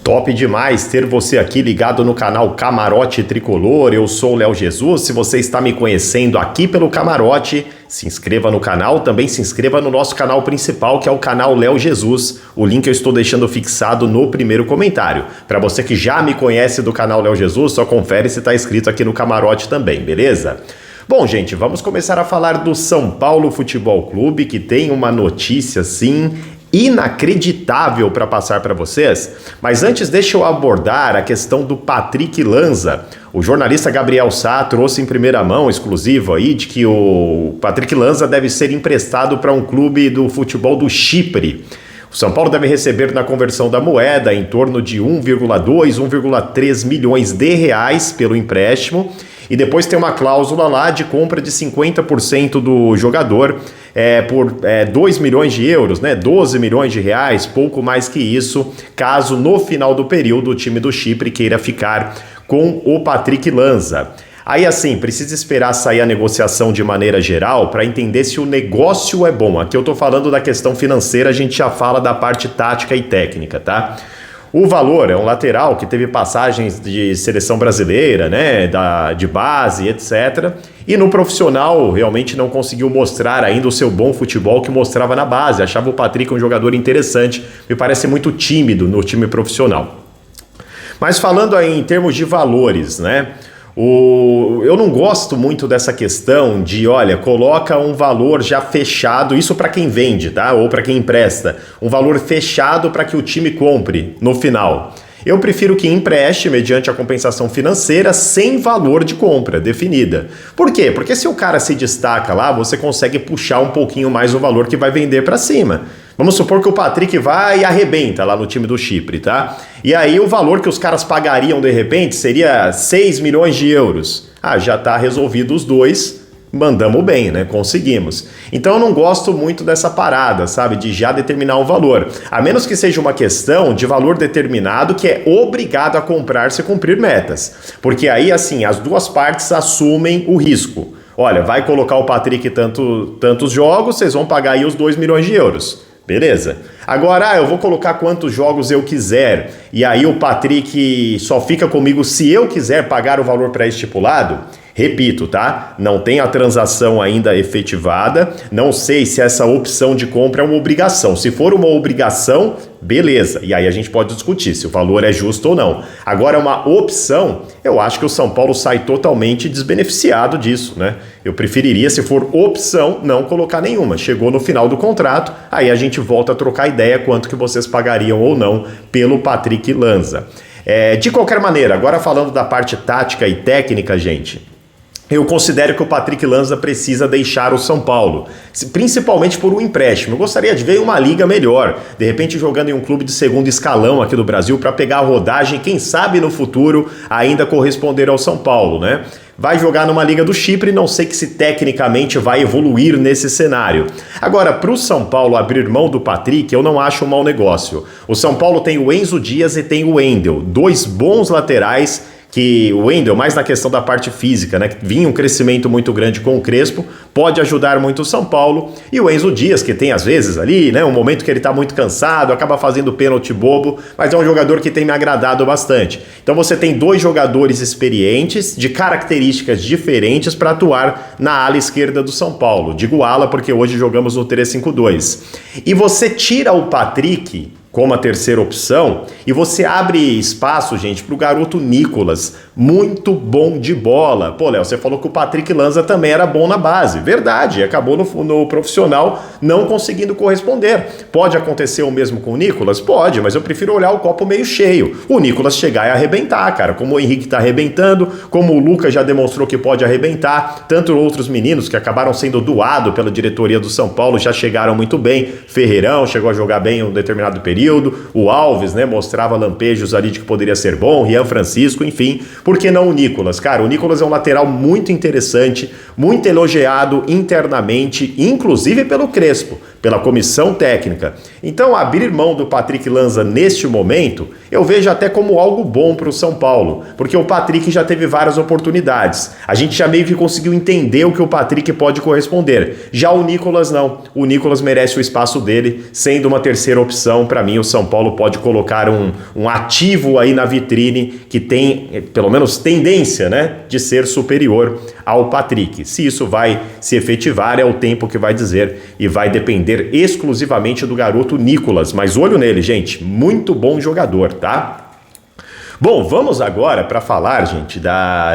Top demais ter você aqui ligado no canal Camarote Tricolor. Eu sou o Léo Jesus. Se você está me conhecendo aqui pelo Camarote, se inscreva no canal. Também se inscreva no nosso canal principal, que é o canal Léo Jesus. O link eu estou deixando fixado no primeiro comentário. Para você que já me conhece do canal Léo Jesus, só confere se está inscrito aqui no Camarote também, beleza? Bom, gente, vamos começar a falar do São Paulo Futebol Clube, que tem uma notícia, sim, inacreditável para passar para vocês, mas antes deixa eu abordar a questão do Patrick Lanza. O jornalista Gabriel Sá trouxe em primeira mão, exclusivo aí, de que o Patrick Lanza deve ser emprestado para um clube do futebol do Chipre. O São Paulo deve receber na conversão da moeda em torno de 1,2, 1,3 milhões de reais pelo empréstimo. E depois tem uma cláusula lá de compra de 50% do jogador por 2 milhões de euros, né? 12 milhões de reais, pouco mais que isso, caso no final do período o time do Chipre queira ficar com o Patrick Lanza. Aí assim, precisa esperar sair a negociação de maneira geral para entender se o negócio é bom. Aqui eu tô falando da questão financeira, a gente já fala da parte tática e técnica, tá? O Valor é um lateral que teve passagens de seleção brasileira, né, de base, etc. E no profissional realmente não conseguiu mostrar ainda o seu bom futebol que mostrava na base. Achava o Patrick um jogador interessante, me parece muito tímido no time profissional. Mas falando aí em termos de valores, né? Eu não gosto muito dessa questão de, olha, coloca um valor já fechado, isso para quem vende, tá? Ou para quem empresta, um valor fechado para que o time compre no final. Eu prefiro que empreste mediante a compensação financeira sem valor de compra definida. Por quê? Porque se o cara se destaca lá, você consegue puxar um pouquinho mais o valor que vai vender para cima. Vamos supor que o Patrick vai e arrebenta lá no time do Chipre, tá? E aí o valor que os caras pagariam de repente seria 6 milhões de euros. Ah, já tá resolvido os dois, mandamos bem, né? Conseguimos. Então eu não gosto muito dessa parada, sabe? De já determinar um valor. A menos que seja uma questão de valor determinado que é obrigado a comprar se cumprir metas. Porque aí, assim, as duas partes assumem o risco. Olha, vai colocar o Patrick tantos jogos, vocês vão pagar aí os 2 milhões de euros. Beleza. Agora, eu vou colocar quantos jogos eu quiser e aí o Patrick só fica comigo se eu quiser pagar o valor pré-estipulado. Repito, tá? Não tem a transação ainda efetivada, não sei se essa opção de compra é uma obrigação. Se for uma obrigação, beleza, e aí a gente pode discutir se o valor é justo ou não. Agora, uma opção, eu acho que o São Paulo sai totalmente desbeneficiado disso, né? Eu preferiria, se for opção, não colocar nenhuma. Chegou no final do contrato, aí a gente volta a trocar ideia quanto que vocês pagariam ou não pelo Patrick Lanza. De qualquer maneira, agora falando da parte tática e técnica, gente, eu considero que o Patrick Lanza precisa deixar o São Paulo, principalmente por um empréstimo. Eu gostaria de ver uma liga melhor, de repente jogando em um clube de segundo escalão aqui do Brasil para pegar a rodagem, quem sabe no futuro ainda corresponder ao São Paulo, né? Vai jogar numa liga do Chipre, não sei que se tecnicamente vai evoluir nesse cenário. Agora, para o São Paulo abrir mão do Patrick, eu não acho um mau negócio. O São Paulo tem o Enzo Dias e tem o Wendel, dois bons laterais, que o Wendel, mais na questão da parte física, né, que vinha um crescimento muito grande com o Crespo, pode ajudar muito o São Paulo, e o Enzo Dias, que tem às vezes ali, né, um momento que ele tá muito cansado, acaba fazendo pênalti bobo, mas é um jogador que tem me agradado bastante. Então você tem dois jogadores experientes, de características diferentes para atuar na ala esquerda do São Paulo. Digo ala porque hoje jogamos no 3-5-2. E você tira o Patrick como a terceira opção, e você abre espaço, gente, para o garoto Nicolas, muito bom de bola. Pô, Léo, você falou que o Patrick Lanza também era bom na base. Verdade, acabou no profissional não conseguindo corresponder. Pode acontecer o mesmo com o Nicolas? Pode, mas eu prefiro olhar o copo meio cheio. O Nicolas chegar e arrebentar, cara, como o Henrique tá arrebentando, como o Lucas já demonstrou que pode arrebentar, tanto outros meninos que acabaram sendo doados pela diretoria do São Paulo já chegaram muito bem. Ferreirão chegou a jogar bem em um determinado período, o Alves, né, mostrava lampejos ali de que poderia ser bom, Rian Francisco, enfim, por que não o Nicolas? Cara, o Nicolas é um lateral muito interessante, muito elogiado internamente, inclusive pelo Crespo, pela comissão técnica. Então, abrir mão do Patrick Lanza neste momento, eu vejo até como algo bom para o São Paulo, porque o Patrick já teve várias oportunidades. A gente já meio que conseguiu entender o que o Patrick pode corresponder. Já o Nicolas não. O Nicolas merece o espaço dele, sendo uma terceira opção. Para mim, o São Paulo pode colocar um ativo aí na vitrine que tem, pelo menos, tendência, né, de ser superior ao Patrick. Se isso vai se efetivar, é o tempo que vai dizer, e vai depender exclusivamente do garoto Nicolas, mas olho nele, gente, muito bom jogador, tá? Bom, vamos agora para falar, gente,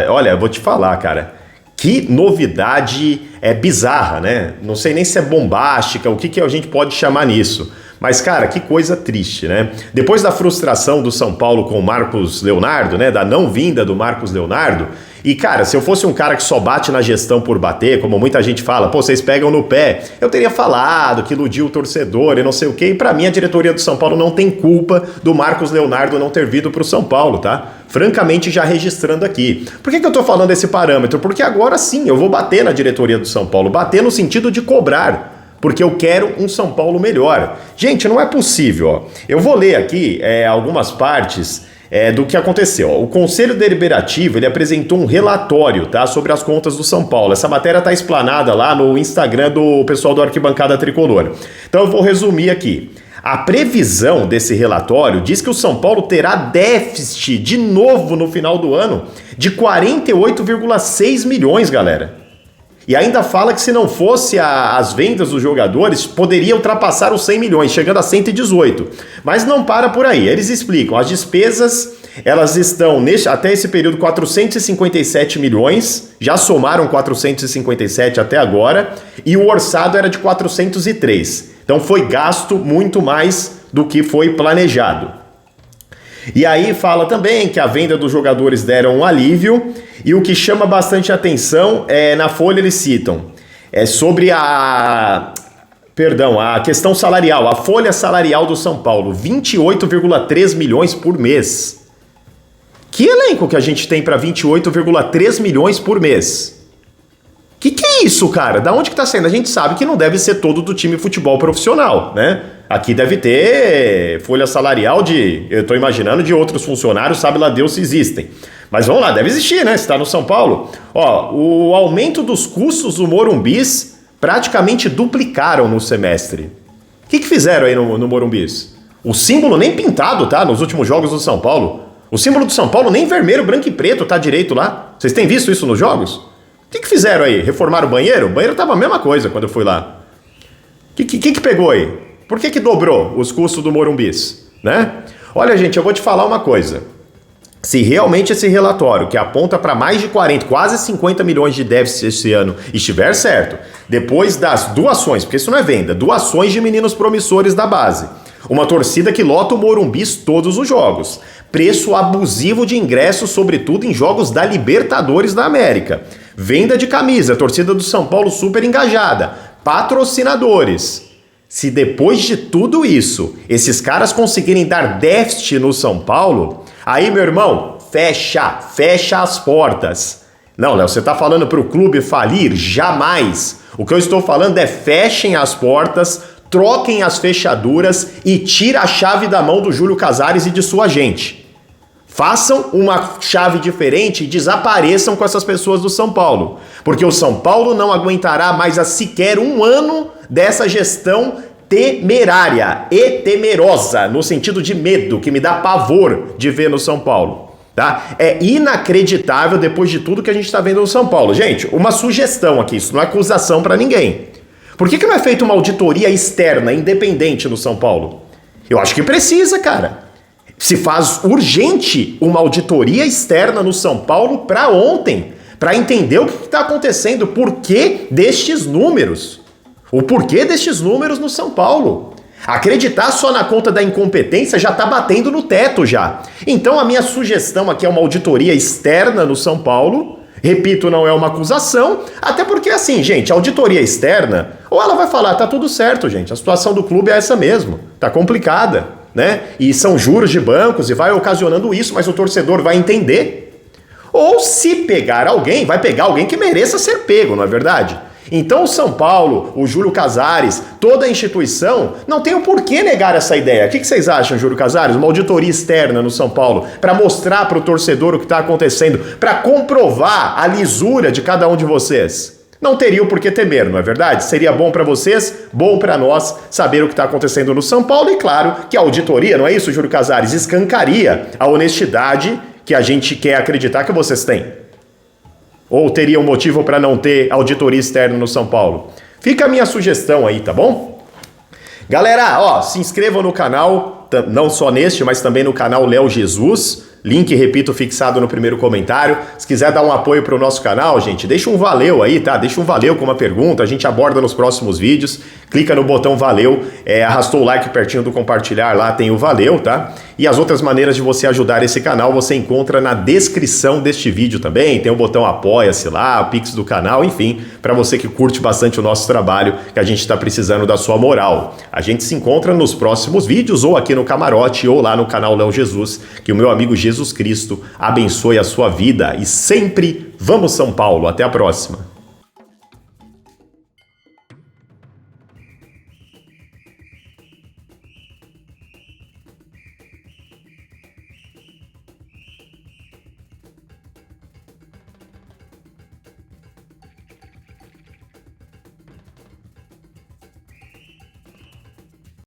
olha, eu vou te falar, cara, que novidade bizarra, né? Não sei nem se é bombástica, o que a gente pode chamar nisso. Mas, cara, que coisa triste, né? Depois da frustração do São Paulo com o Marcos Leonardo, né? Da não vinda do Marcos Leonardo. E, cara, se eu fosse um cara que só bate na gestão por bater, como muita gente fala, pô, vocês pegam no pé, eu teria falado que iludiu o torcedor e não sei o quê. E pra mim, a diretoria do São Paulo não tem culpa do Marcos Leonardo não ter vindo pro São Paulo, tá? Francamente, já registrando aqui. Por que eu tô falando esse parâmetro? Porque agora sim, eu vou bater na diretoria do São Paulo. Bater no sentido de cobrar. Porque eu quero um São Paulo melhor. Gente, não é possível. Ó. Eu vou ler aqui algumas partes do que aconteceu. Ó. O Conselho Deliberativo ele apresentou um relatório, tá, sobre as contas do São Paulo. Essa matéria está explanada lá no Instagram do pessoal do Arquibancada Tricolor. Então eu vou resumir aqui. A previsão desse relatório diz que o São Paulo terá déficit de novo no final do ano de 48,6 milhões, galera. E ainda fala que se não fosse as vendas dos jogadores, poderia ultrapassar os 100 milhões, chegando a 118. Mas não para por aí. Eles explicam, as despesas, elas estão, até esse período, 457 milhões, já somaram 457 até agora, e o orçado era de 403. Então foi gasto muito mais do que foi planejado. E aí fala também que a venda dos jogadores deram um alívio, e o que chama bastante atenção, na Folha eles citam, sobre a questão salarial, a folha salarial do São Paulo, 28,3 milhões por mês. Que elenco que a gente tem para 28,3 milhões por mês? Que é isso, cara? Da onde que tá saindo? A gente sabe que não deve ser todo do time futebol profissional, né? Aqui deve ter folha salarial eu tô imaginando, de outros funcionários, sabe lá Deus se existem. Mas vamos lá, deve existir, né? Se tá no São Paulo. Ó, o aumento dos custos do Morumbis praticamente duplicaram no semestre. O que fizeram aí no Morumbis? O símbolo nem pintado, tá? Nos últimos jogos do São Paulo. O símbolo do São Paulo nem vermelho, branco e preto tá direito lá. Vocês têm visto isso nos jogos? O que fizeram aí? Reformaram o banheiro? O banheiro tava a mesma coisa quando eu fui lá. O que pegou aí? Por que dobrou os custos do Morumbis? Né? Olha, gente, eu vou te falar uma coisa. Se realmente esse relatório, que aponta para mais de 40, quase 50 milhões de déficit esse ano, estiver certo, depois das doações, porque isso não é venda, doações de meninos promissores da base, uma torcida que lota o Morumbis todos os jogos, preço abusivo de ingressos, sobretudo em jogos da Libertadores da América, venda de camisa, torcida do São Paulo super engajada, patrocinadores. Se depois de tudo isso, esses caras conseguirem dar déficit no São Paulo, aí, meu irmão, fecha as portas. Não, Léo, você tá falando pro clube falir? Jamais. O que eu estou falando é fechem as portas, troquem as fechaduras e tira a chave da mão do Júlio Casares e de sua gente. Façam uma chave diferente e desapareçam com essas pessoas do São Paulo. Porque o São Paulo não aguentará mais a sequer um ano dessa gestão temerária e temerosa, no sentido de medo, que me dá pavor de ver no São Paulo. Tá? É inacreditável depois de tudo que a gente está vendo no São Paulo. Gente, uma sugestão aqui, isso não é acusação para ninguém. Por que não é feita uma auditoria externa, independente no São Paulo? Eu acho que precisa, cara. Se faz urgente uma auditoria externa no São Paulo para ontem, para entender o que está acontecendo, o porquê destes números. O porquê destes números no São Paulo. Acreditar só na conta da incompetência já está batendo no teto já. Então a minha sugestão aqui é uma auditoria externa no São Paulo. Repito, não é uma acusação, até porque assim, gente, a auditoria externa, ou ela vai falar, tá tudo certo, gente, a situação do clube é essa mesmo, tá complicada, né? E são juros de bancos e vai ocasionando isso, mas o torcedor vai entender. Ou se pegar alguém, vai pegar alguém que mereça ser pego, não é verdade? Então o São Paulo, o Júlio Casares, toda a instituição não tem o porquê negar essa ideia. O que vocês acham, Júlio Casares? Uma auditoria externa no São Paulo para mostrar para o torcedor o que está acontecendo, para comprovar a lisura de cada um de vocês. Não teriam por que temer, não é verdade? Seria bom para vocês, bom para nós saber o que está acontecendo no São Paulo e claro que a auditoria, não é isso, Júlio Casares? Escancaria a honestidade que a gente quer acreditar que vocês têm. Ou teria um motivo para não ter auditoria externa no São Paulo? Fica a minha sugestão aí, tá bom? Galera, ó, se inscrevam no canal, não só neste, mas também no canal Léo Jesus. Link, repito, fixado no primeiro comentário. Se quiser dar um apoio para o nosso canal, gente, deixa um valeu aí, tá? Deixa um valeu com uma pergunta, a gente aborda nos próximos vídeos. Clica no botão valeu, arrastou o like pertinho do compartilhar, lá tem o valeu, tá? E as outras maneiras de você ajudar esse canal você encontra na descrição deste vídeo também. Tem o botão apoia-se lá, o Pix do canal, enfim, para você que curte bastante o nosso trabalho, que a gente está precisando da sua moral. A gente se encontra nos próximos vídeos, ou aqui no Camarote, ou lá no canal Léo Jesus, que o meu amigo Jesus Cristo abençoe a sua vida e sempre vamos São Paulo. Até a próxima.